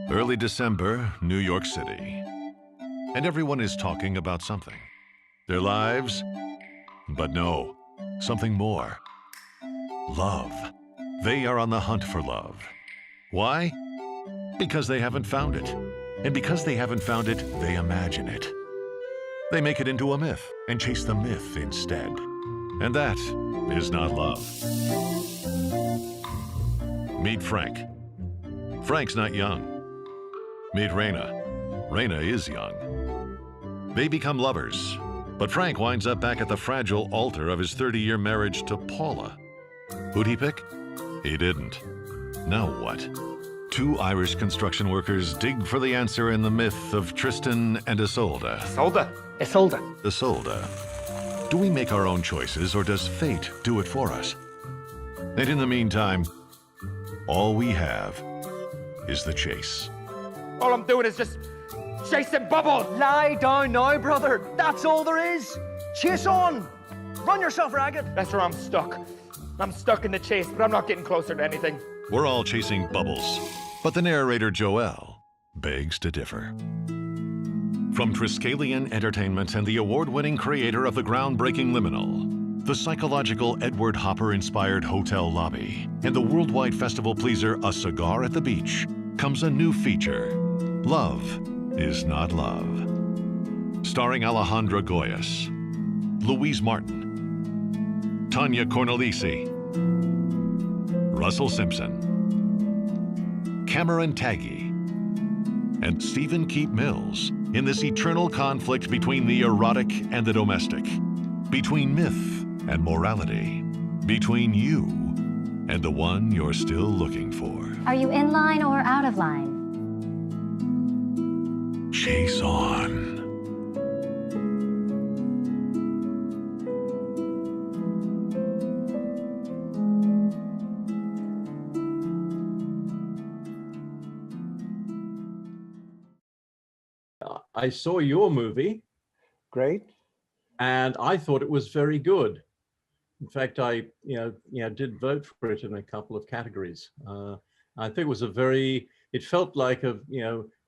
Early December, New York City. And everyone is talking about something. Their lives, but no, something more. Love. They are on the hunt for love. Why? Because they haven't found it. And because they haven't found it, they imagine it. They make it into a myth and chase the myth instead. And that is not love. Meet Frank. Frank's not young. Meet Raina. Raina is young. They become lovers, but Frank winds up back at the fragile altar of his 30-year marriage to Paula. Who'd he pick? He didn't. Now what? Two Irish construction workers dig for the answer in the myth of Tristan and Isolde. Isolde. Do we make our own choices, or does fate do it for us? And in the meantime, all we have is the chase. All I'm doing is just chasing bubbles. Lie down now, brother. That's all there is. Chase on. Run yourself ragged. That's where I'm stuck. I'm stuck in the chase, but I'm not getting closer to anything. We're all chasing bubbles, but the narrator Joel begs to differ. From Triskelion Entertainment and the award-winning creator of the groundbreaking Liminal, the psychological Edward Hopper-inspired hotel lobby, and the worldwide festival pleaser A Cigar at the Beach, comes a new feature, Love is Not Love. Starring Alejandra Gollas, Louise Martin, Tonya Cornelisse, Russell Simpson, Cameron Tagge, and Stephen Keep Mills in this eternal conflict between the erotic and the domestic, between myth and morality, between you and the one you're still looking for. Are you in line or out of line? Chase on. I saw your movie. Great. And I thought it was very good. In fact, I did vote for it in a couple of categories. I think it was it felt like a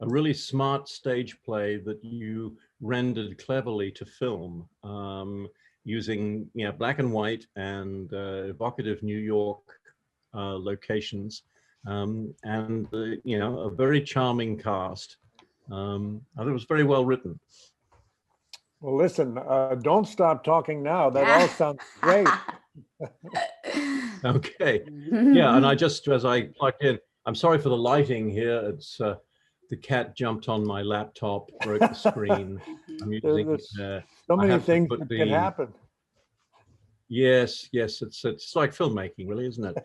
really smart stage play that you rendered cleverly to film, using black and white and evocative New York locations, and a very charming cast. I thought it was very well written. Well, listen, don't stop talking now. That all sounds great. Okay. Yeah, and I just, as I plugged in, I'm sorry for the lighting here. It's the cat jumped on my laptop, broke the screen. I'm using so many things that can happen. Yes, it's like filmmaking, really, isn't it?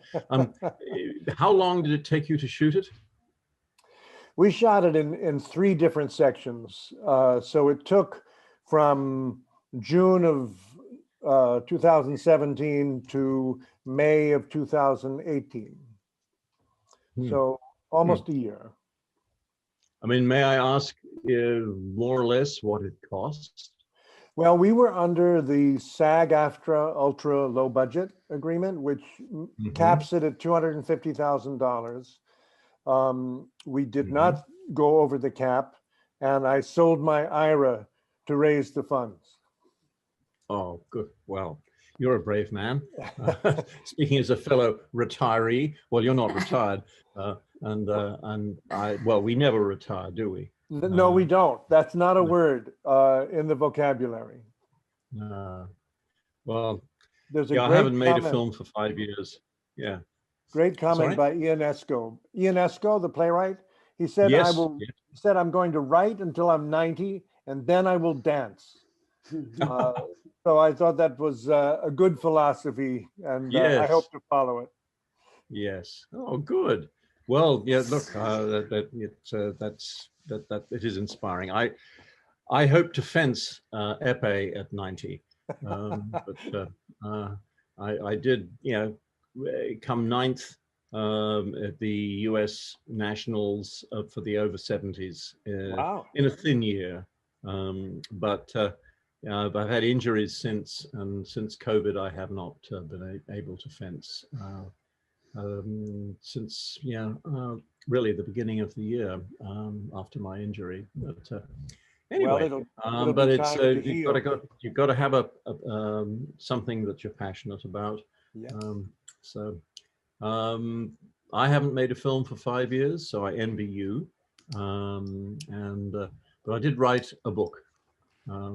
How long did it take you to shoot it? We shot it in 3 different sections. So it took from June of 2017 to May of 2018. So almost a year. I mean, may I ask more or less what it costs? Well, we were under the SAG-AFTRA ultra low budget agreement, which caps it at $250,000. We did not go over the cap, and I sold my IRA to raise the funds. Oh, good. Well, you're a brave man. Speaking as a fellow retiree, well, you're not retired, well, we never retire, do we? No, we don't. That's not a word in the vocabulary. Well, there's a I haven't made a film for 5 years. Yeah. Great comment by Ionesco. Ionesco, the playwright, he said, he said, I'm going to write until I'm 90, and then I will dance. So I thought that was a good philosophy, and I hope to follow it. Yes. Oh, good. Well, yeah. Look, it is inspiring. I hope to fence épée at 90, but I did, come 9th at the U.S. Nationals for the over 70s in a thin year. But I've had injuries since, and since COVID, I have not been able to fence. Since really the beginning of the year after my injury. But anyway, well, it'll but be it's time to you've got to have a something that you're passionate about. Yeah. So I haven't made a film for 5 years, so I envy you. But I did write a book,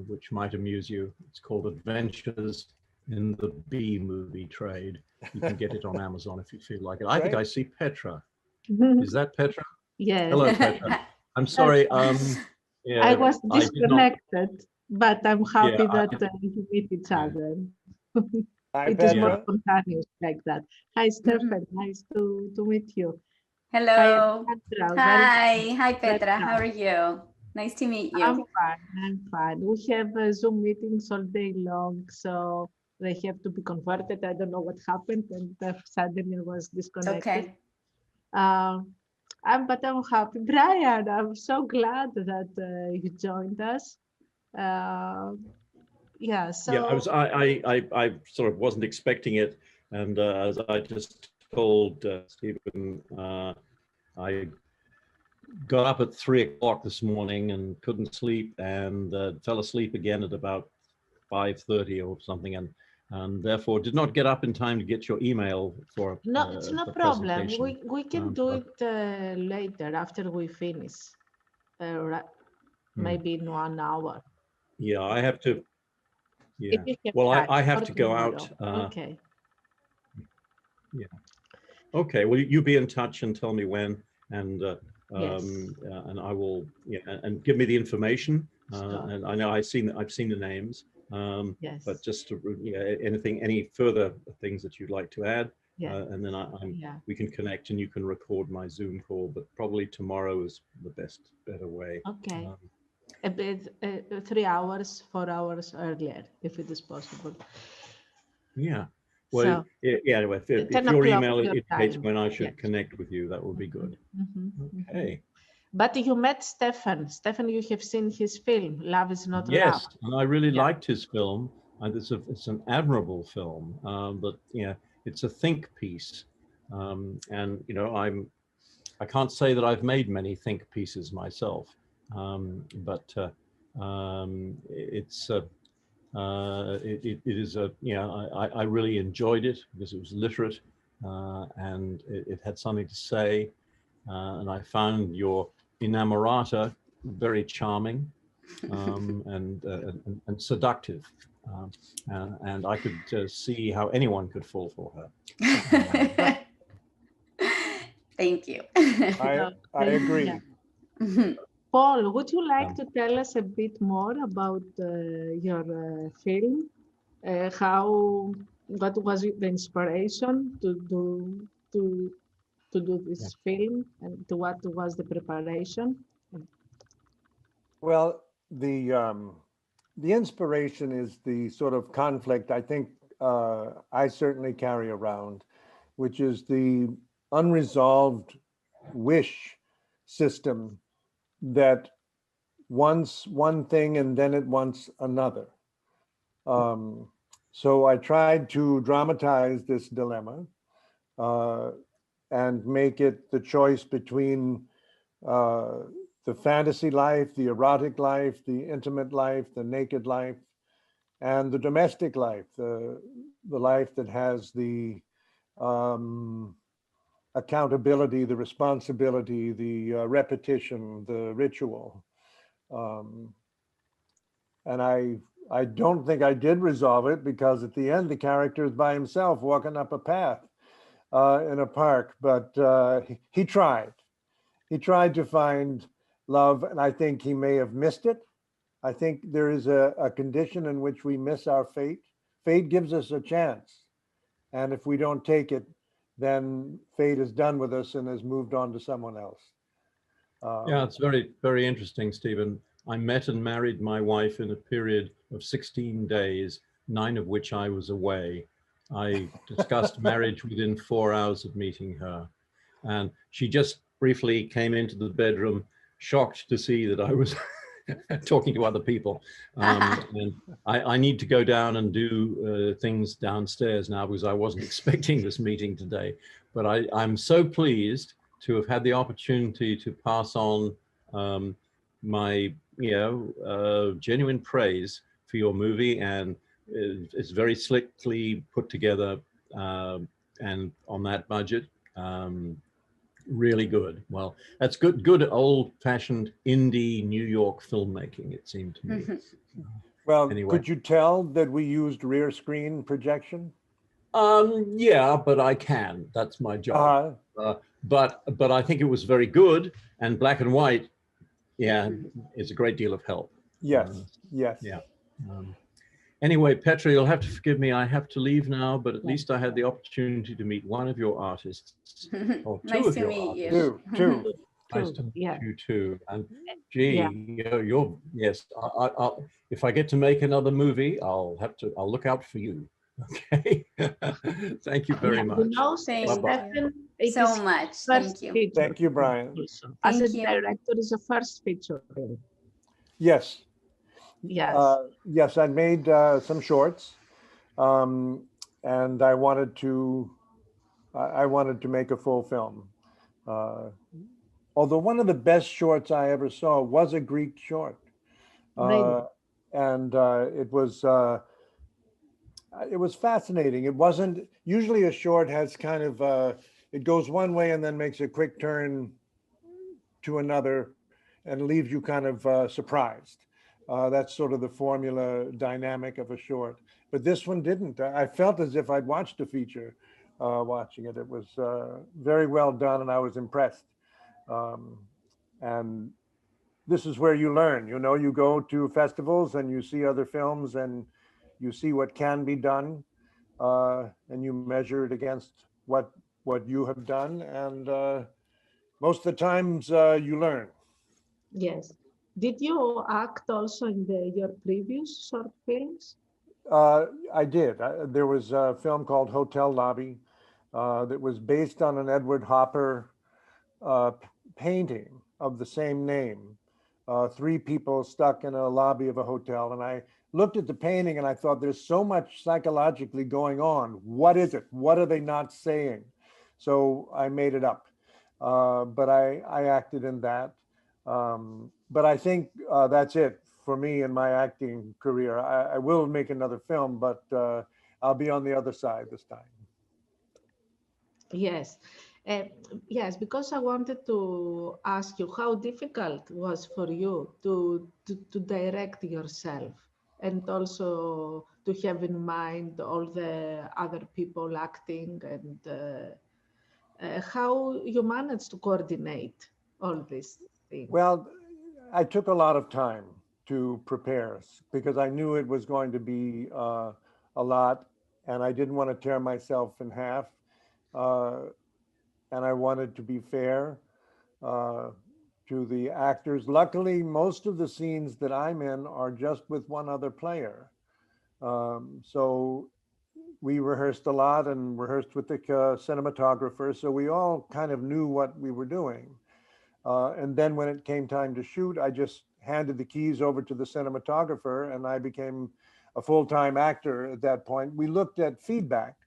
which might amuse you. It's called Adventures in the B-Movie Trade. You can get it on Amazon if you feel like it. I think I see Petra. Is that Petra? Yes. Hello, Petra. I'm sorry. Yeah, I was disconnected, but I'm happy that you meet each other. Hi, It is Petra. more spontaneous like that. Hi, Stefan. Nice to meet you. Hello. Hi, Hi, Petra. How are you? Nice to meet you. I'm fine. I'm fine. We have Zoom meetings all day long, so they have to be converted. I don't know what happened, and suddenly it was disconnected. Okay. But I'm happy. Brian, I'm so glad that you joined us. Yeah, so yeah, I sort of wasn't expecting it, and as I just told Stephen, I got up at 3 o'clock this morning and couldn't sleep, and fell asleep again at about 5:30 or something, and therefore did not get up in time to get your email for no, it's no problem. We can do it later after we finish, maybe in 1 hour. Yeah, I have to. Yeah. If you have Well, time, I have or to go tomorrow. out. Okay. Yeah. Okay. Well, you be in touch and tell me when, and Yes. and I will. Yeah, and give me the information. Sure. And I know I've seen the names. Yes. But just to any further things that you'd like to add, Yeah. and then we can connect and you can record my Zoom call. But probably tomorrow is the better way. Okay. A bit 3 hours, 4 hours earlier, if it is possible. Yeah. Well, So, yeah. If your email indicates when I should connect with you, that would be good. Okay. But you met Stefan. Stefan, you have seen his film, Love is Not Love. Yes, and I really liked his film. It's an admirable film, but it's a think piece. And I can't say that I've made many think pieces myself, but it is I really enjoyed it because it was literate, and it had something to say, and I found your inamorata very charming, and seductive, and I could see how anyone could fall for her. Thank you. I agree. Paul, would you like to tell us a bit more about your film? What was the inspiration to do this film, and to what was the preparation? Well, the inspiration is the sort of conflict I think I certainly carry around, which is the unresolved wish system that wants one thing and then it wants another. So I tried to dramatize this dilemma and make it the choice between the fantasy life, the erotic life, the intimate life, the naked life, and the domestic life, the life that has the accountability, the responsibility, the repetition, the ritual. And I don't think I did resolve it, because at the end, the character is by himself walking up a path in a park, but he tried. He tried to find love, and I think he may have missed it. I think there is a condition in which we miss our fate. Fate gives us a chance, and if we don't take it, then fate is done with us and has moved on to someone else. Yeah, it's very, very interesting, Stephen. I met and married my wife in a period of 16 days, 9 of which I was away. I discussed marriage within 4 hours of meeting her. And she just briefly came into the bedroom, shocked to see that I was talking to other people. And I need to go down and do things downstairs now, because I wasn't expecting this meeting today. But I'm so pleased to have had the opportunity to pass on my, genuine praise for your movie, and it's very slickly put together and on that budget. Really good. Well, that's good old-fashioned indie New York filmmaking, it seemed to me. Well, anyway. Could you tell that we used rear screen projection? Yeah, but I can. That's my job. But I think it was very good, and black and white, is a great deal of help. Yes. Yes. Yeah. Anyway, Petra, you'll have to forgive me. I have to leave now, but at least I had the opportunity to meet one of your artists, or two Nice of to your meet artists. you. Two. Nice to meet you too. And Yeah. you're yes. I'll, if I get to make another movie, I'll look out for you. Okay. Thank you very much. Thank Bye-bye. you so much. Thank you. Thank you, Brian. As a Thank you. director, is a first feature. Yes. Yes. Yes, I made some shorts, and I wanted to make a full film. Although one of the best shorts I ever saw was a Greek short, and it was fascinating. It wasn't usually a short has kind of it goes one way and then makes a quick turn to another, and leaves you kind of surprised. That's sort of the formula dynamic of a short. But this one didn't. I felt as if I'd watched a feature watching it. It was very well done, and I was impressed. And this is where you learn. You go to festivals and you see other films and you see what can be done, and you measure it against what you have done. And most of the times you learn. Yes. Did you act also in your previous short films? I did. There was a film called Hotel Lobby that was based on an Edward Hopper painting of the same name. 3 people stuck in a lobby of a hotel. And I looked at the painting and I thought, there's so much psychologically going on. What is it? What are they not saying? So I made it up. But I acted in that. But I think that's it for me in my acting career. I will make another film, but I'll be on the other side this time. Yes. Yes, because I wanted to ask you how difficult it was for you to direct yourself, and also to have in mind all the other people acting, and how you managed to coordinate all these things. Well, I took a lot of time to prepare because I knew it was going to be a lot, and I didn't want to tear myself in half. And I wanted to be fair to the actors. Luckily, most of the scenes that I'm in are just with one other player. So we rehearsed a lot and rehearsed with the cinematographer. So we all kind of knew what we were doing. And then when it came time to shoot, I just handed the keys over to the cinematographer, and I became a full-time actor at that point. We looked at feedback,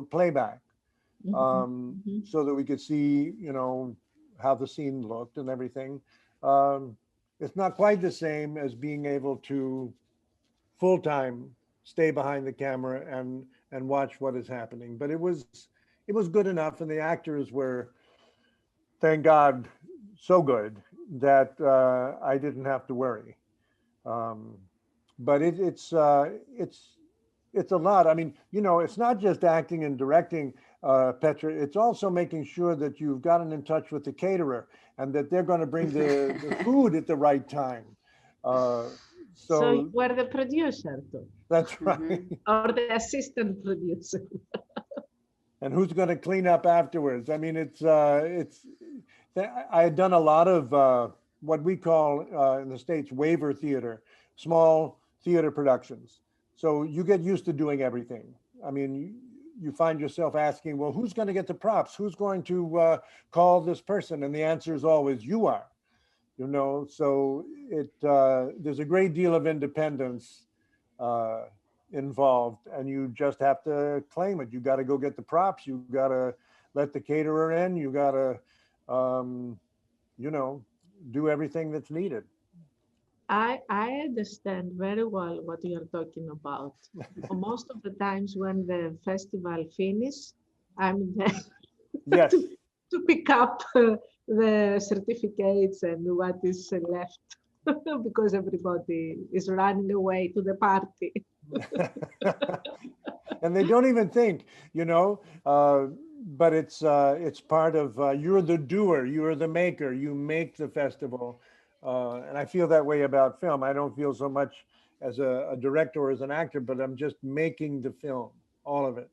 playback. So that we could see, how the scene looked and everything. It's not quite the same as being able to full-time stay behind the camera and watch what is happening. But it was good enough, and the actors were, thank God, so good that I didn't have to worry. But it's a lot. I mean, it's not just acting and directing. Petra, it's also making sure that you've gotten in touch with the caterer and that they're going to bring the food at the right time. So you were the producer too. That's right. Or the assistant producer. And who's going to clean up afterwards? I mean, I had done a lot of what we call in the States waiver theater, small theater productions. So you get used to doing everything. I mean, you find yourself asking, well, who's going to get the props? Who's going to call this person? And the answer is always, you are, so there's a great deal of independence involved, and you just have to claim it. You got to go get the props. You got to let the caterer in. You got to you know, do everything that's needed. I understand very well what you're talking about. Most of the times when the festival finishes, I'm there Yes. to pick up the certificates and what is left because everybody is running away to the party. And they don't even think, you know, but it's part of, you're the doer, you're the maker, you make the festival. And I feel that way about film. I don't feel so much as a director or as an actor, but I'm just making the film, all of it.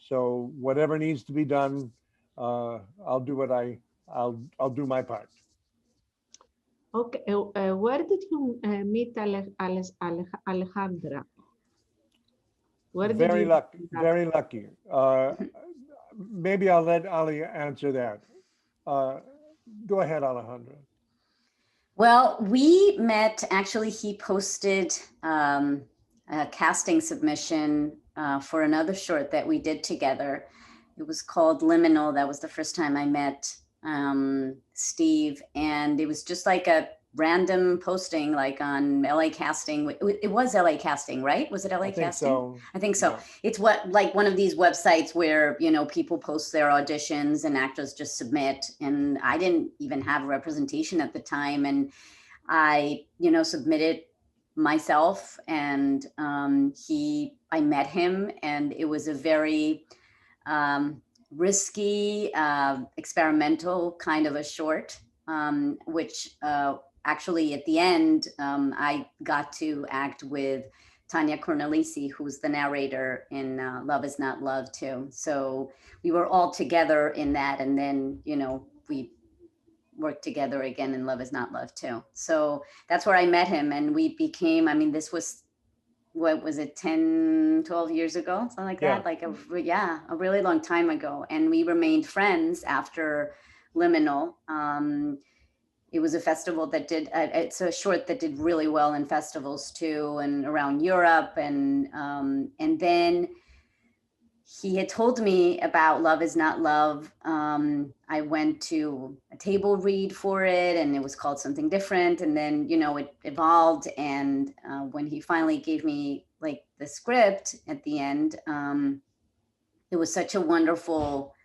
So whatever needs to be done, I'll do what I'll do my part. Okay, where did you meet Alejandra? Where did Very you lucky, very lucky. Maybe I'll let Ali answer that. Go ahead, Alejandra. Well, we met, actually, he posted a casting submission for another short that we did together. It was called Liminal. That was the first time I met Steve. And it was just like a random posting, like on LA Casting. It was LA Casting, right? Was it LA Casting? So. I think so. Yeah. It's like one of these websites where, you know, people post their auditions and actors just submit. And I didn't even have representation at the time. And I, you know, submitted myself, and I met him, and it was a very risky, experimental kind of a short, which actually at the end, I got to act with Tonya Cornelisse, who's the narrator in Love Is Not Love too. So we were all together in that, and then, you know, we worked together again in Love Is Not Love too. So that's where I met him, and we became, I mean, this was, what was it, 10, 12 years ago, something like that, like a really long time ago. And we remained friends after Liminal. It was a festival that did, it's a short that did really well in festivals too, and around Europe. And then he had told me about Love Is Not Love. I went to a table read for it, and it was called something different. And then, you know, it evolved. And when he finally gave me like the script at the end, it was such a wonderful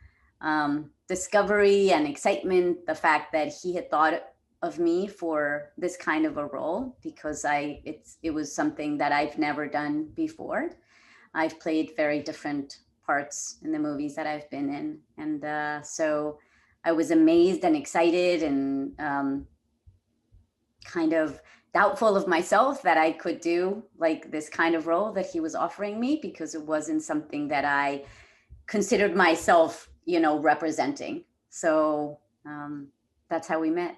discovery and excitement. The fact that he had thought of me for this kind of a role, because it was something that I've never done before. I've played very different parts in the movies that I've been in. And so I was amazed and excited and kind of doubtful of myself that I could do like this kind of role that he was offering me, because it wasn't something that I considered myself, you know, representing. So that's how we met.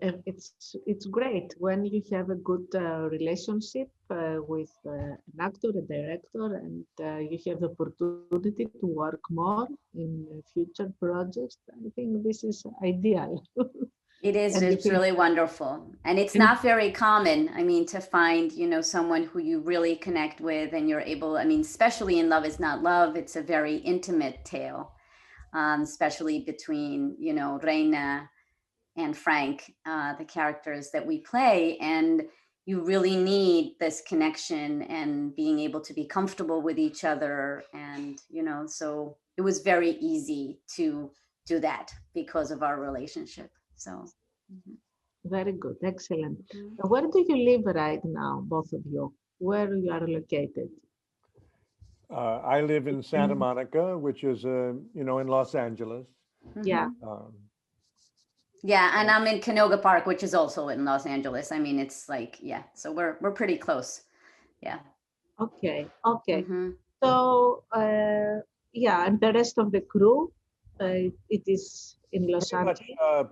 It's great when you have a good relationship with an actor, a director, and you have the opportunity to work more in future projects. I think this is ideal. It is. It's really wonderful. And it's not very common, I mean, to find, you know, someone who you really connect with and you're able, I mean, especially in Love Is Not Love, it's a very intimate tale, especially between, you know, Reina and Frank, the characters that we play. And you really need this connection and being able to be comfortable with each other. And, you know, so it was very easy to do that because of our relationship. So. Very good. Excellent. Where do you live right now, both of you? Where you are located? I live in Santa Monica, which is, you know, in Los Angeles. Yeah. Yeah, and I'm in Canoga Park, which is also in Los Angeles. I mean, it's like, yeah, so we're pretty close. Yeah. Okay. Okay. So, yeah, and the rest of the crew, it is in Los Angeles.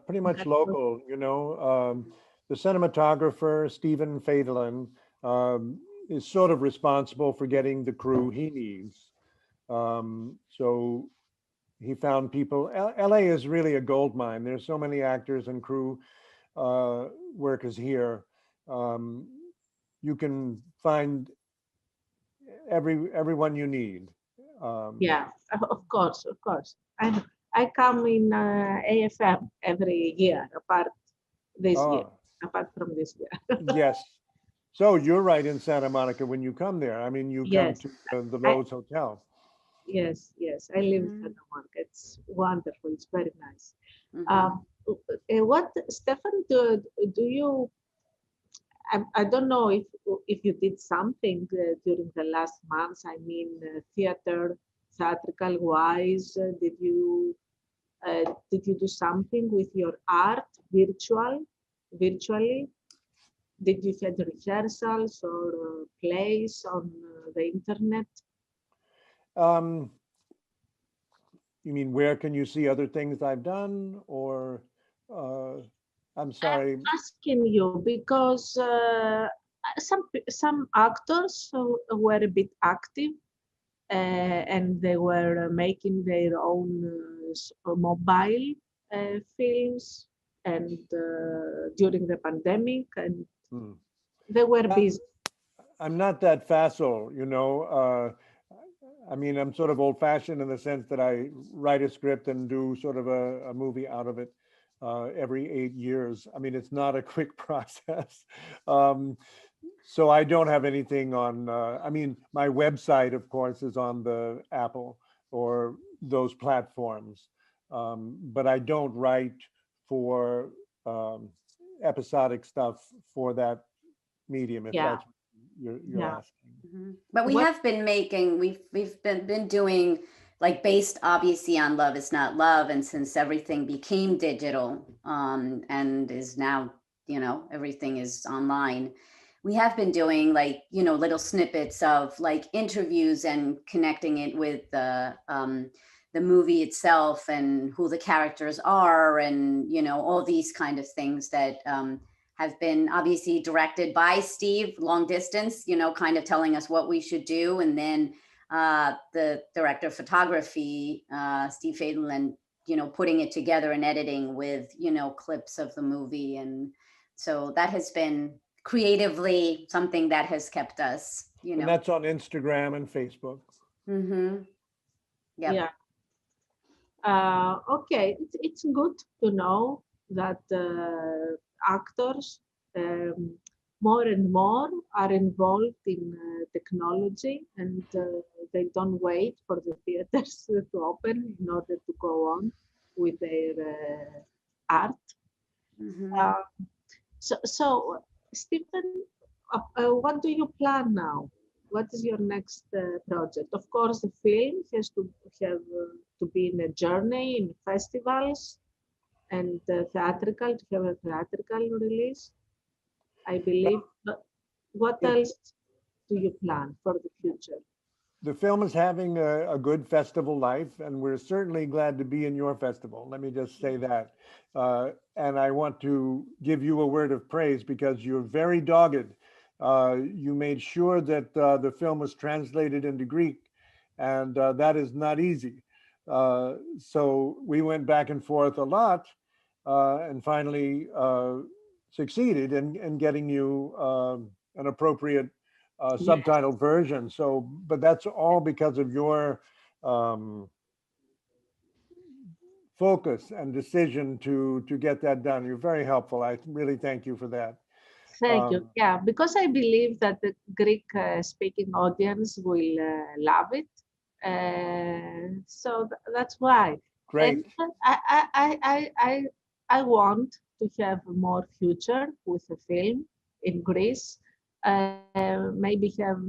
Pretty much local, you know. The cinematographer, Stephen Fadellin, is sort of responsible for getting the crew he needs. So he found people. LA is really a gold mine. There's so many actors and crew workers here. You can find everyone you need. Yeah, of course, of course. I come in AFM every year, apart from this year. Yes. So you're right in Santa Monica when you come there. I mean, you come to the Rose Hotel. Yes, I live in Santa Monica. It's wonderful. It's very nice. What, Stefan, do you? I don't know if you did something during the last months. I mean, theatrical wise. Did you do something with your art virtually? Did you have rehearsals or plays on the internet? You mean where can you see other things I've done, or I'm sorry. I'm asking you because some actors were a bit active and they were making their own mobile films, and during the pandemic, and they were busy. I'm not that facile, you know. I mean, I'm sort of old-fashioned in the sense that I write a script and do sort of a movie out of it every 8 years. I mean, it's not a quick process. So I don't have anything on, I mean, my website, of course, is on the Apple or those platforms. But I don't write for episodic stuff for that medium, if that's what you're asking. But we have been making, we've been doing, like, based obviously on Love Is Not Love, and since everything became digital and is now, you know, everything is online, we have been doing, like, you know, little snippets of like interviews and connecting it with the movie itself and who the characters are, and, you know, all these kind of things that have been obviously directed by Steve, long distance, you know, kind of telling us what we should do. And then the director of photography, Steve Fadellin, you know, putting it together and editing with, you know, clips of the movie. And so that has been creatively something that has kept us, you know. And that's on Instagram and Facebook. Yeah. Okay, it's good to know that actors more and more are involved in technology, and they don't wait for the theaters to open in order to go on with their art. So Stephen, what do you plan now? What is your next project? Of course, the film has to have to be in a journey in festivals, and theatrical, to have a theatrical release, I believe. But what else do you plan for the future? The film is having a good festival life, and we're certainly glad to be in your festival. Let me just say that. And I want to give you a word of praise because you're very dogged. You made sure that the film was translated into Greek, and that is not easy. So we went back and forth a lot, and finally succeeded in getting you an appropriate subtitled version. So, but that's all because of your focus and decision to get that done. You're very helpful. I really thank you for that. Thank you. Yeah, because I believe that the Greek speaking audience will love it. So that's why. Great. And I want to have more future with the film in Greece. Maybe have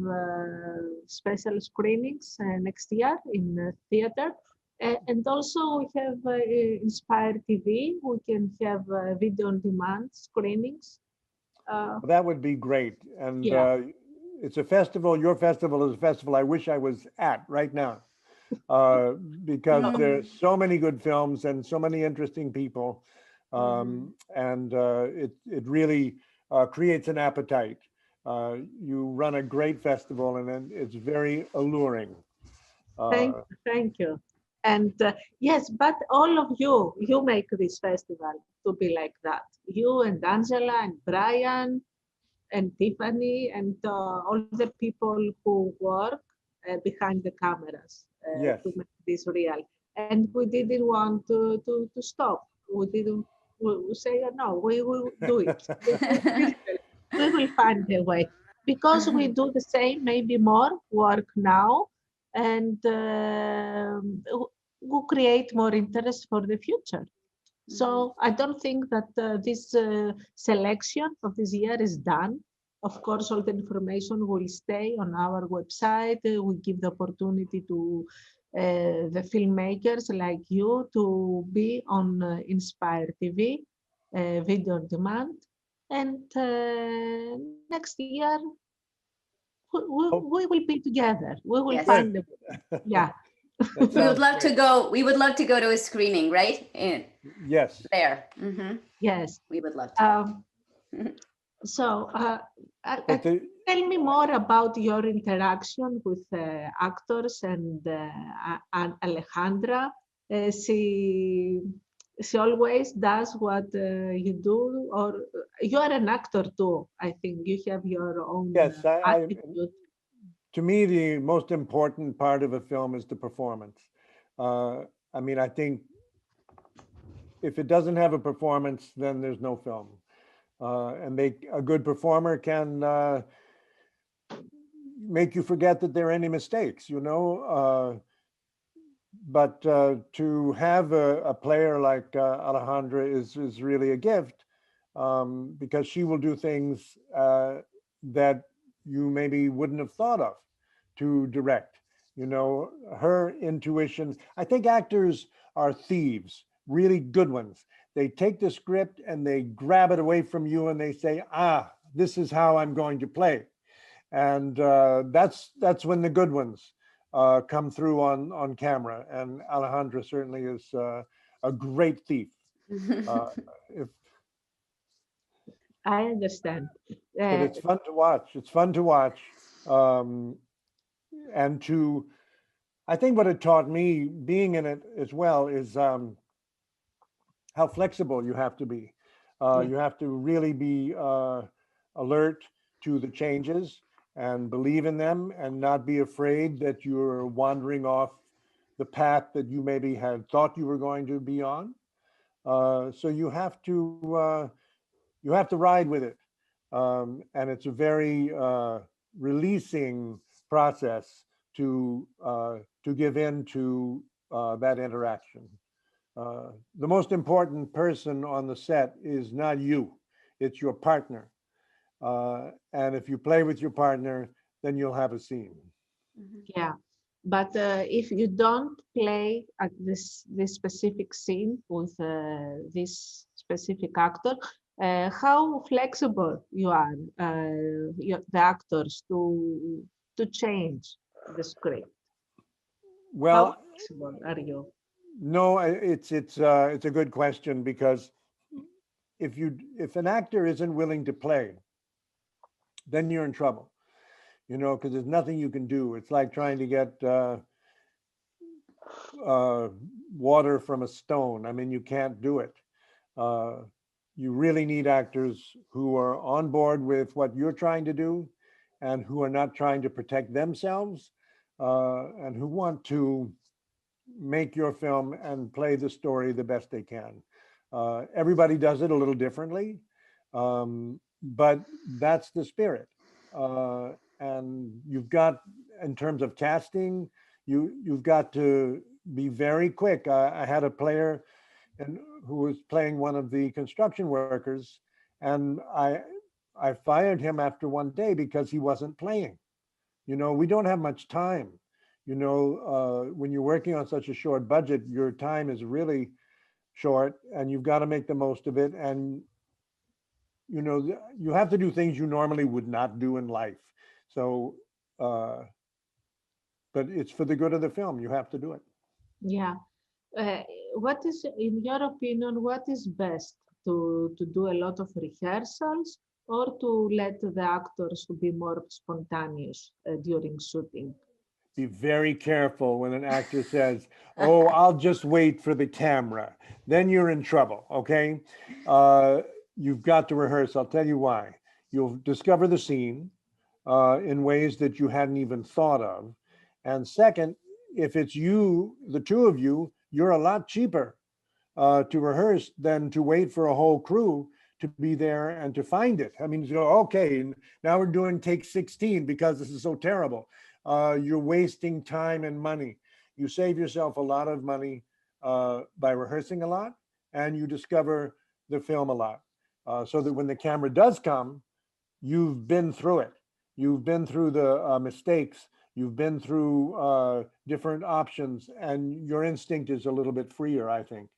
special screenings next year in theater. And also we have Inspire TV. We can have video on demand screenings. That would be great. And it's a festival. Your festival is a festival I wish I was at right now, because there's so many good films and so many interesting people. And it really creates an appetite. You run a great festival, and it's very alluring. Thank you. And yes, but all of you make this festival to be like that. You and Angela and Brian and Tiffany and all the people who work behind the cameras to make this real. and we didn't want to stop. We didn't we say, no, we will do it. We will find a way. Because we do the same, maybe more work now, and we'll create more interest for the future. So I don't think that this selection of this year is done. Of course, all the information will stay on our website. We give the opportunity to the filmmakers like you to be on Inspire TV, video on demand. And next year, we will be together. We will find them. Yeah. We would love to go. We would love to go to a screening, right? Yes. There. Yes. We would love to. So, tell me more about your interaction with actors and Alejandra. She always does what you do, or you are an actor too. I think you have your own attitude. To me, the most important part of a film is the performance. I mean, I think if it doesn't have a performance, then there's no film. And a good performer can make you forget that there are any mistakes, you know. But to have a player like Alejandra is really a gift, because she will do things that you maybe wouldn't have thought of to direct. You know, her intuition. I think actors are thieves, really good ones. They take the script and they grab it away from you and they say, this is how I'm going to play. And that's when the good ones come through on camera. And Alejandra certainly is a great thief. I understand. But it's fun to watch. It's fun to watch. And I think what it taught me being in it as well is how flexible you have to be. You have to really be alert to the changes and believe in them and not be afraid that you're wandering off the path that you maybe had thought you were going to be on. So you have to ride with it. And it's a very releasing process to give in to that interaction. The most important person on the set is not you, it's your partner. And if you play with your partner, then you'll have a scene. Yeah, but if you don't play at this specific scene with this specific actor, how flexible you are, the actors, to change the script? Well, how flexible are you? No, it's a good question, because if an actor isn't willing to play, then you're in trouble, you know, because there's nothing you can do. It's like trying to get water from a stone. I mean, you can't do it. You really need actors who are on board with what you're trying to do and who are not trying to protect themselves, and who want to make your film and play the story the best they can. Everybody does it a little differently, but that's the spirit. And you've got, in terms of casting, you've got to be very quick. I had a player who was playing one of the construction workers, and I fired him after one day because he wasn't playing. You know, we don't have much time. You know, when you're working on such a short budget, your time is really short and you've got to make the most of it. And, you know, you have to do things you normally would not do in life. So, but it's for the good of the film. You have to do it. Yeah. What is, in your opinion, what is best, to do a lot of rehearsals or to let the actors to be more spontaneous during shooting? Be very careful when an actor says, oh, I'll just wait for the camera. Then you're in trouble, okay? You've got to rehearse. I'll tell you why. You'll discover the scene in ways that you hadn't even thought of. And second, if it's you, the two of you, you're a lot cheaper to rehearse than to wait for a whole crew to be there and to find it. I mean, you go, okay, now we're doing take 16 because this is so terrible. You're wasting time and money. You save yourself a lot of money by rehearsing a lot, and you discover the film a lot. So that when the camera does come, you've been through it. You've been through the mistakes. You've been through different options, and your instinct is a little bit freer, I think.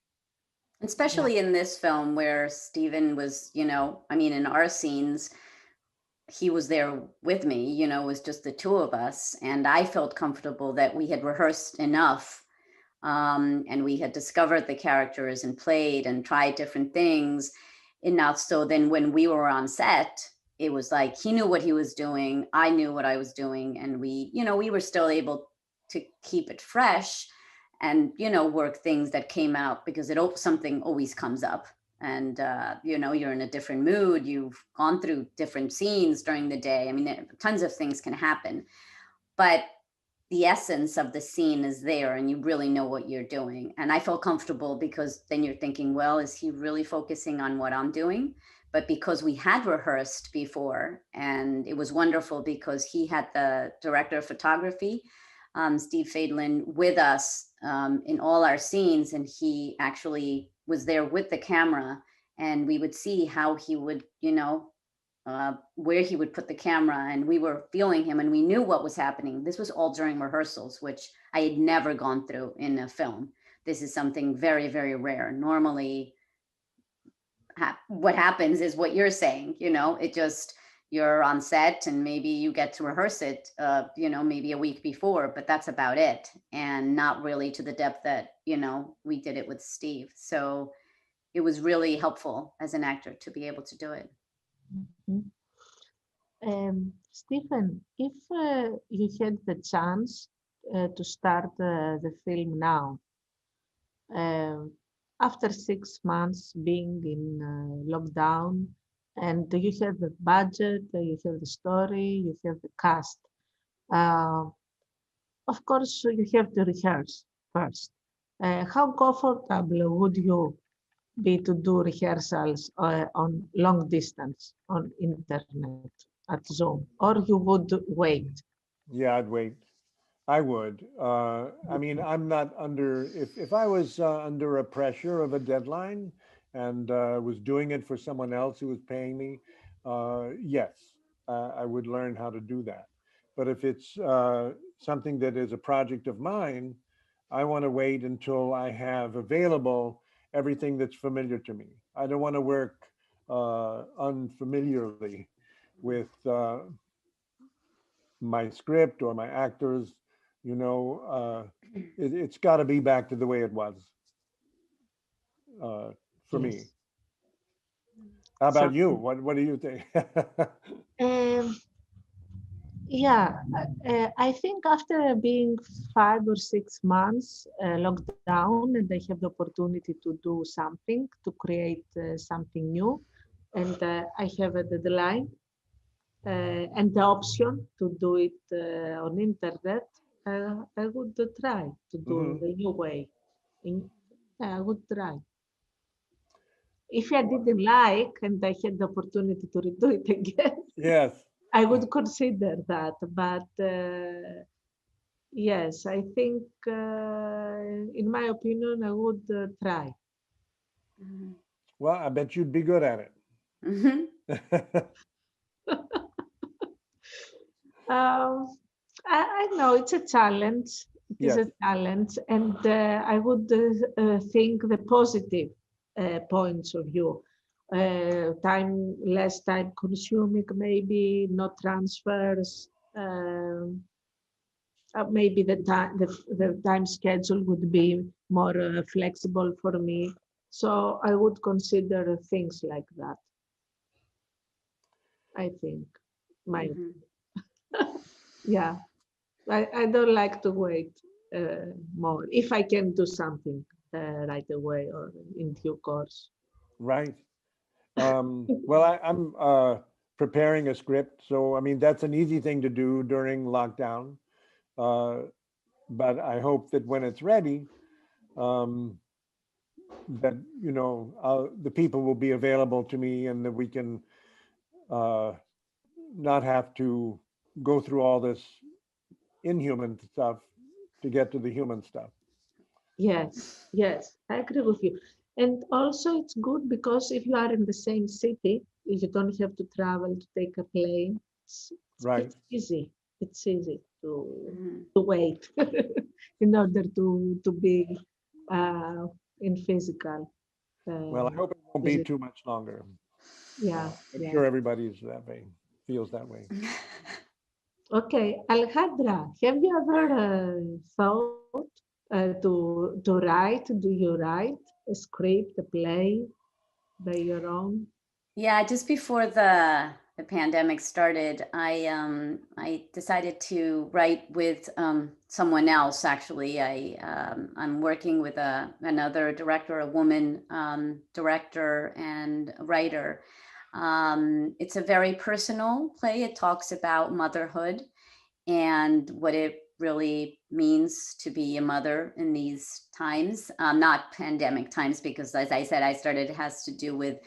Especially in this film where Stephen was, you know, I mean, in our scenes, he was there with me, you know, it was just the two of us. And I felt comfortable that we had rehearsed enough and we had discovered the characters and played and tried different things. Enough so then when we were on set, it was like he knew what he was doing, I knew what I was doing, and we, you know, we were still able to keep it fresh and, you know, work things that came out because something always comes up. And, you know, you're in a different mood. You've gone through different scenes during the day. I mean, tons of things can happen, but the essence of the scene is there and you really know what you're doing. And I felt comfortable because then you're thinking, well, is he really focusing on what I'm doing? But because we had rehearsed before, and it was wonderful because he had the director of photography, Steve Fadellin, with us in all our scenes, and he actually was there with the camera, and we would see how he would, you know, where he would put the camera, and we were feeling him and we knew what was happening. This was all during rehearsals, which I had never gone through in a film. This is something very, very rare. Normally, what happens is what you're saying, you know, it just, you're on set and maybe you get to rehearse it, you know, maybe a week before, but that's about it. And not really to the depth that, you know, we did it with Steve. So it was really helpful as an actor to be able to do it. Stephen, if you had the chance to start the film now, after 6 months being in lockdown, and you have the budget, you have the story, you have the cast. Of course, you have to rehearse first. How comfortable would you be to do rehearsals on long distance on internet at Zoom, or you would wait? Yeah, I'd wait. I would. I mean, I'm not under, if I was under a pressure of a deadline and was doing it for someone else who was paying me, yes, I would learn how to do that. But if it's something that is a project of mine, I want to wait until I have available everything that's familiar to me. I don't want to work unfamiliarly with my script or my actors. You know, it's got to be back to the way it was for me. How about you? What do you think? Yeah, I think after being 5 or 6 months locked down, and I have the opportunity to do something, to create something new, and I have a deadline and the option to do it on internet, I would try to do the new way. I would try. If I didn't like and I had the opportunity to redo it again, yes, I would consider that. But yes, I think, in my opinion, I would try. Well, I bet you'd be good at it. I know it's a challenge. It is a challenge, and I would think the positive points of view. Less time consuming, maybe no transfers. Maybe the time schedule would be more flexible for me. So I would consider things like that. I think yeah, I don't like to wait more if I can do something right away or in due course. Right. Well, I'm preparing a script, so I mean that's an easy thing to do during lockdown. But I hope that when it's ready, that, you know, the people will be available to me and that we can not have to go through all this inhuman stuff to get to the human stuff. Yes, yes, I agree with you. And also it's good because if you are in the same city, you don't have to travel to take a plane. It's easy. It's easy to wait in order to be in physical. Well, I hope it won't be too much longer. Yeah. I'm sure everybody's that way, feels that way. Okay, Alejandra, have you ever thought to write? Do you write a script, a play by your own? Yeah, just before the pandemic started, I decided to write with someone else. Actually, I'm working with another director, a woman director and writer. It's a very personal play. It talks about motherhood and what it really means to be a mother in these times, not pandemic times, because as I said, it has to do with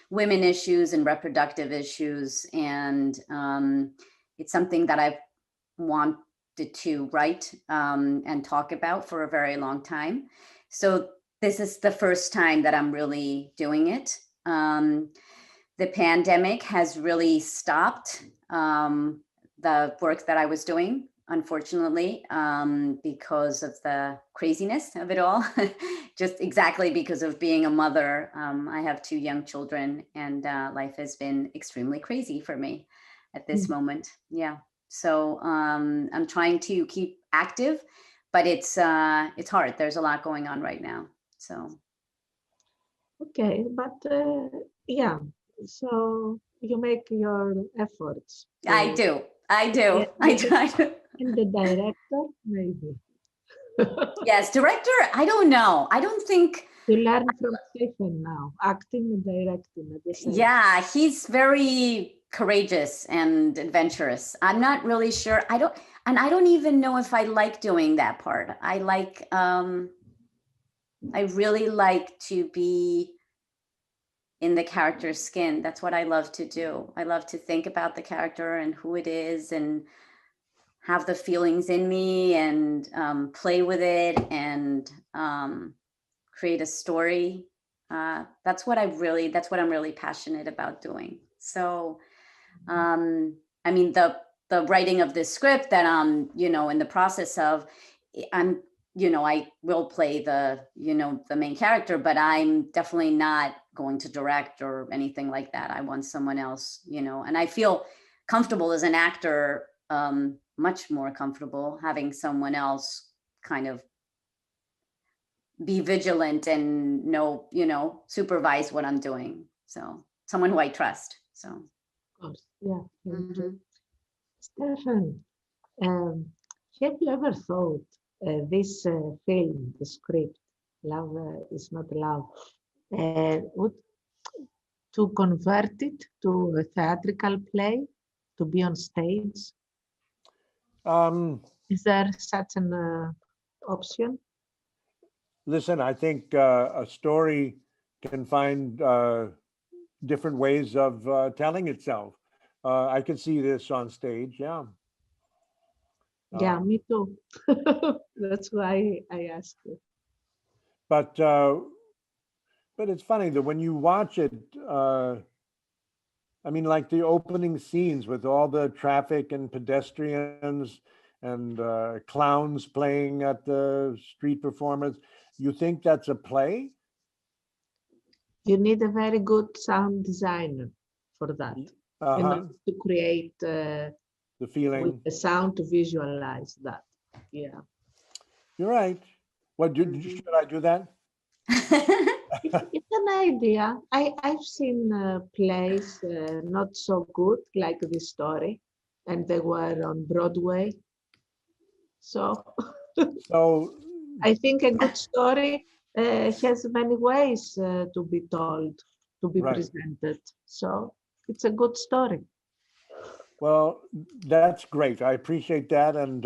women issues and reproductive issues. And it's something that I've wanted to write and talk about for a very long time. So this is the first time that I'm really doing it. The pandemic has really stopped the work that I was doing, unfortunately, because of the craziness of it all, just exactly because of being a mother. I have 2 young children and life has been extremely crazy for me at this moment. Yeah. So I'm trying to keep active, but it's hard. There's a lot going on right now. So. Okay, but yeah, so you make your efforts. I do. Yeah, I try to. And the director, maybe. Yes, director, I don't know. I don't think. You learn from Stephen now, acting and directing at the same. Yeah, he's very courageous and adventurous. I'm not really sure. I don't even know if I like doing that part. I like, I really like to be in the character's skin. That's what I love to do. I love to think about the character and who it is and have the feelings in me and play with it and create a story. That's what I'm really passionate about doing. So, I mean, the writing of this script that I'm, in the process of, I will play the main character, but I'm definitely not going to direct or anything like that. I want someone else, and I feel comfortable as an actor, much more comfortable having someone else kind of be vigilant and supervise what I'm doing. So someone who I trust. So. Of course, yeah. Stefan, have you ever thought this film, the script, Love is Not Love, to convert it to a theatrical play, to be on stage? Is there such an option? Listen, I think a story can find different ways of telling itself. I could see this on stage, yeah. Yeah, me too. That's why I asked you. But it's funny that when you watch it, I mean, like the opening scenes with all the traffic and pedestrians and clowns playing at the street performance, you think that's a play? You need a very good sound designer for that. In order to create the feeling, the sound to visualize that. Yeah. You're right. What should I do that? It's an idea. I've seen plays not so good like this story, and they were on Broadway. So I think a good story has many ways to be told, to be presented. So it's a good story. Well, that's great. I appreciate that, and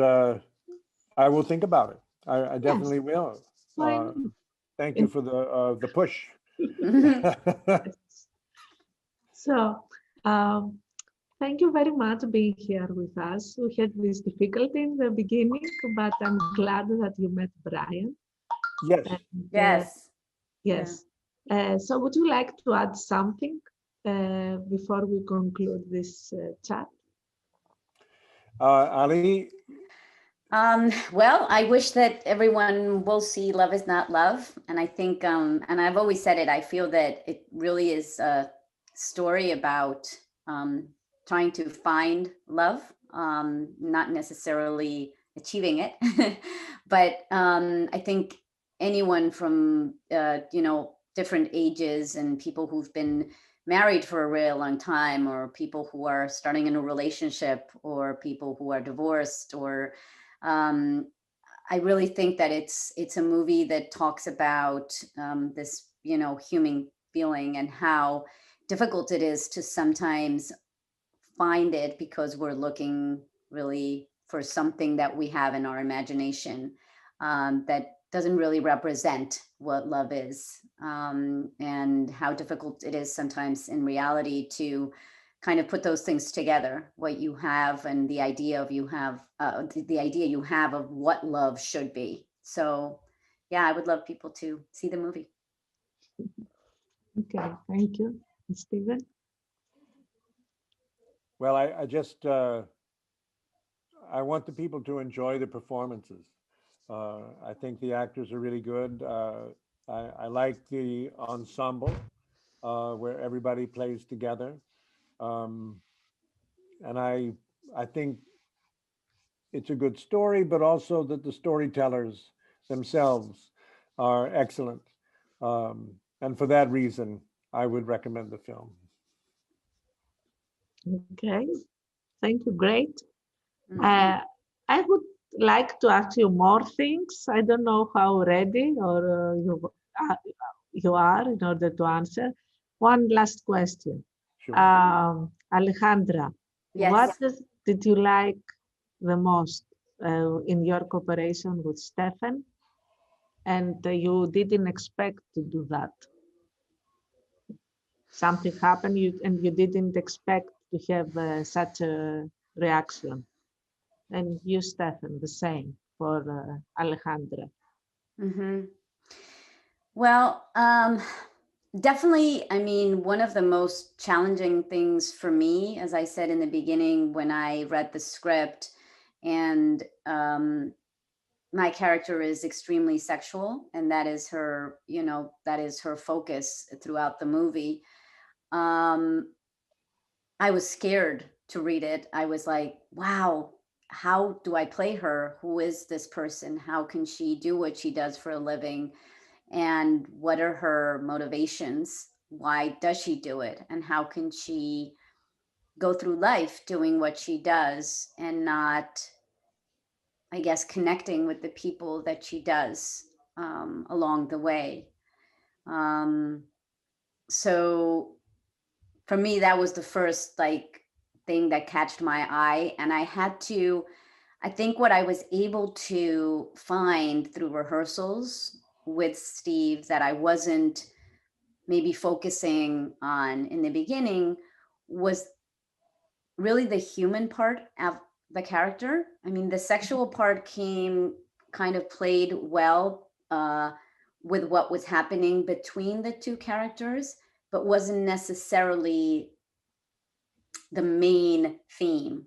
I will think about it. I definitely will. Thank you for the push. So, thank you very much for being here with us. We had this difficulty in the beginning, but I'm glad that you met Brian. Yes. And, Yes. yes. Yeah. So would you like to add something before we conclude this chat? Ali? Well, I wish that everyone will see Love Is Not Love. And I think, and I've always said it, I feel that it really is a story about trying to find love, not necessarily achieving it. But I think anyone from, different ages and people who've been married for a really long time, or people who are starting a new relationship, or people who are divorced, or I really think that it's a movie that talks about this, human feeling and how difficult it is to sometimes find it because we're looking really for something that we have in our imagination that doesn't really represent what love is, and how difficult it is sometimes in reality to kind of put those things together, what you have and the idea of the idea you have of what love should be. So yeah, I would love people to see the movie. Okay, thank you. And Stephen? Well, I just, I want the people to enjoy the performances. I think the actors are really good. I like the ensemble where everybody plays together. And I think it's a good story, but also that the storytellers themselves are excellent. And for that reason, I would recommend the film. Okay, thank you, great. I would like to ask you more things. I don't know how ready or you are in order to answer. One last question. Sure. Alejandra, Yes. what did you like the most in your cooperation with Stefan? And you didn't expect to do that. Something happened and you didn't expect to have such a reaction. And you, Stefan, the same for Alejandra. Mm-hmm. Well, definitely, I mean, one of the most challenging things for me, as I said in the beginning, when I read the script, and my character is extremely sexual, and that is her, that is her focus throughout the movie. I was scared to read it. I was like, wow, how do I play her? Who is this person? How can she do what she does for a living? And what are her motivations? Why does she do it? And how can she go through life doing what she does and not, I guess, connecting with the people that she does along the way? So for me, that was the first thing that catched my eye. And I think what I was able to find through rehearsals with Steve that I wasn't maybe focusing on in the beginning was really the human part of the character. I mean, the sexual part played well with what was happening between the two characters, but wasn't necessarily the main theme.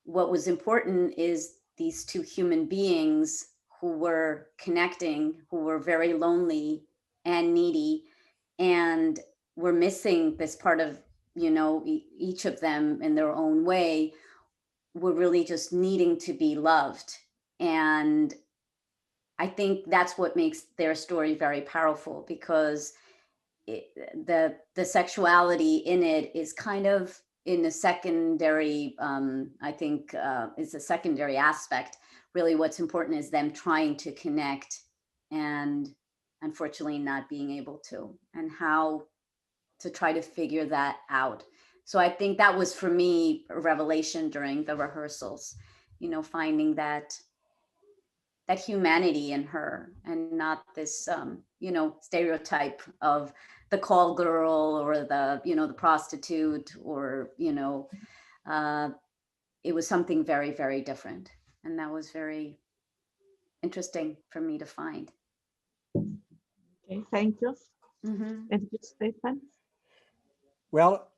What was important is these two human beings who were connecting, who were very lonely and needy, and were missing this part of, each of them in their own way, were really just needing to be loved. And I think that's what makes their story very powerful, because the sexuality in it is kind of in a secondary, I think it's a secondary aspect. Really what's important is them trying to connect and unfortunately not being able to, and how to try to figure that out. So I think that was for me a revelation during the rehearsals, finding that that humanity in her, and not this, you know, stereotype of the call girl or the, you know, the prostitute, or, you know, it was something very, very different. And that was very interesting for me to find. Okay, thank you. Mm-hmm. Thank you, Stefan. Well,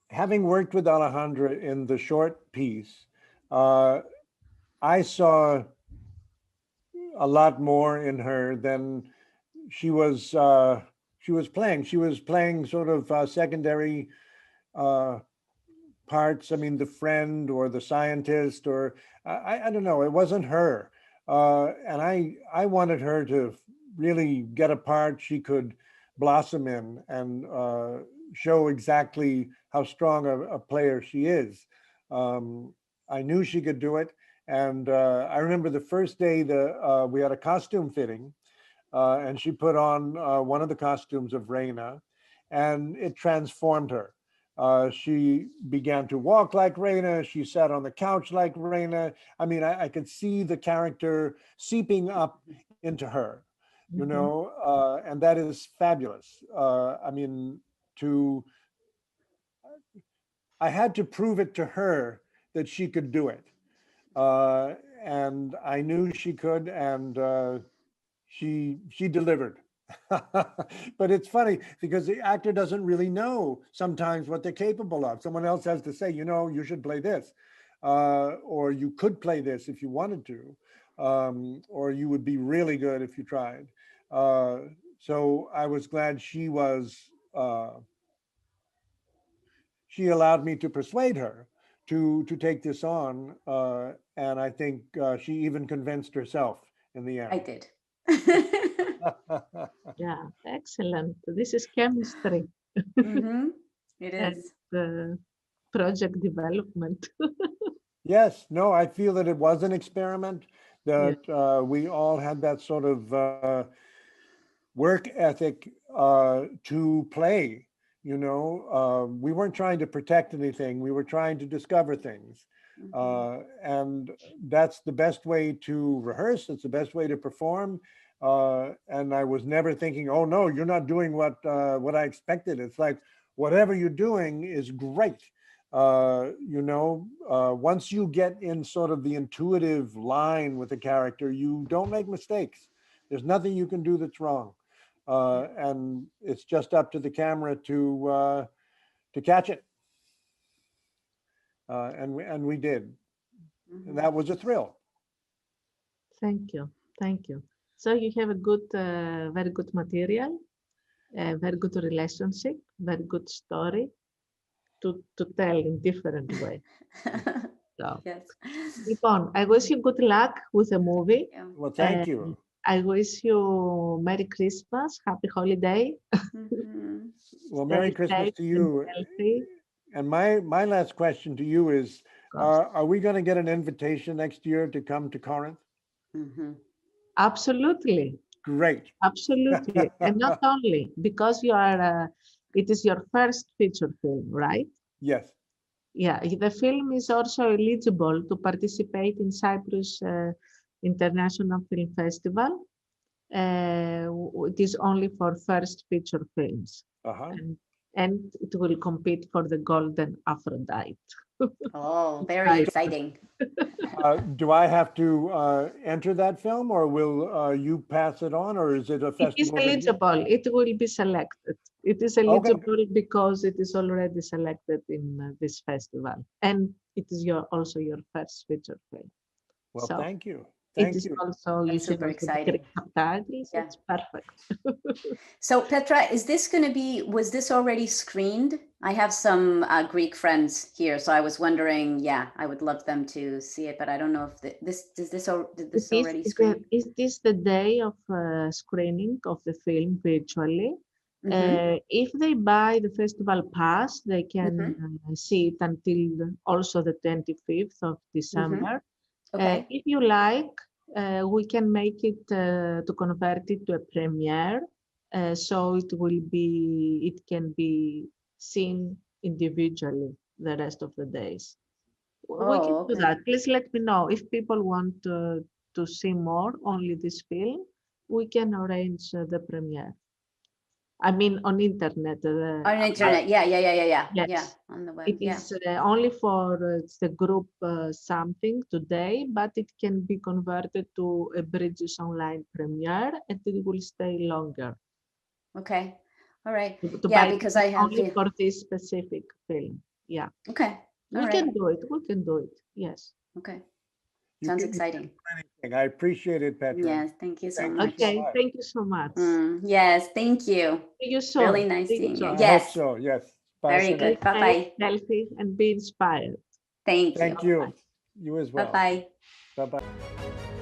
having worked with Alejandra in the short piece, I saw a lot more in her than she was playing. She was playing sort of secondary parts. I mean, the friend or the scientist, or I don't know. It wasn't her, and I wanted her to really get a part she could blossom in and show exactly how strong a player she is. I knew she could do it. And I remember the first day we had a costume fitting, and she put on one of the costumes of Reina, and it transformed her. She began to walk like Reina. She sat on the couch like Reina. I mean, I could see the character seeping up into her, you know, and that is fabulous. I mean, I had to prove it to her that she could do it. And I knew she could, and she delivered. But it's funny because the actor doesn't really know sometimes what they're capable of. Someone else has to say, you know, you should play this, or you could play this if you wanted to, or you would be really good if you tried. So I was glad she allowed me to persuade her to take this on, and I think she even convinced herself in the end. I did. Yeah, excellent. This is chemistry. Mm-hmm. It is. And, project development. Yes, no, I feel that it was an experiment, that we all had that sort of work ethic to play. You know, we weren't trying to protect anything. We were trying to discover things. And that's the best way to rehearse. It's the best way to perform. And I was never thinking, oh, no, you're not doing what I expected. It's like, whatever you're doing is great. You know, once you get in sort of the intuitive line with the character, you don't make mistakes. There's nothing you can do that's wrong. And it's just up to the camera to catch it. And we did. And that was a thrill. Thank you. Thank you. So you have a good, very good material, a very good relationship, very good story to tell in different way. So, yes. Yvonne, I wish you good luck with the movie. Yeah. Well, thank you. I wish you Merry Christmas, Happy Holiday. Well, Merry Christmas to you. And my last question to you is, are we going to get an invitation next year to come to Corinth? Absolutely. Great. Absolutely. And not only because you are, it is your first feature film, right? Yes. Yeah, the film is also eligible to participate in Cyprus International Film Festival. It is only for first feature films. And it will compete for the Golden Aphrodite. Oh, very exciting. Do I have to enter that film, or will you pass it on, or is it a festival? It is eligible. It will be selected. It is eligible because it is already selected in this festival. And it is also your first feature film. Well, so thank you. Thank you. Also, that's super exciting. Subtitles. Yeah. It's perfect. So Petra, is this going to be, was this already screened? I have some Greek friends here, so I was wondering, I would love them to see it, but I don't know if did this already screen? Is this the day of screening of the film virtually? If they buy the festival pass, they can see it until also the 25th of December. Okay. If you like, we can make it to convert it to a premiere, so it can be seen individually the rest of the days. We can do that. Please let me know if people want to to see more, only this film, we can arrange the premiere. I mean, on internet. On internet, yeah. Yes. Yeah, on the web. It is only for the group something today, but it can be converted to a Bridges Online premiere, and it will stay longer. Okay, all right. Yeah, because I have only for this specific film. Yeah. Okay, we can do it. We can do it. Yes. Okay. Sounds exciting. I appreciate it, Petra. Yes, thank you so much. Okay, thank you so much. Yes, thank you. See you soon. Really nice seeing you. I Yes. hope so, yes. Bye, Very good. Sinead. Bye-bye. Healthy and be inspired. Thank you. Thank you. You as well. Bye-bye. Bye-bye.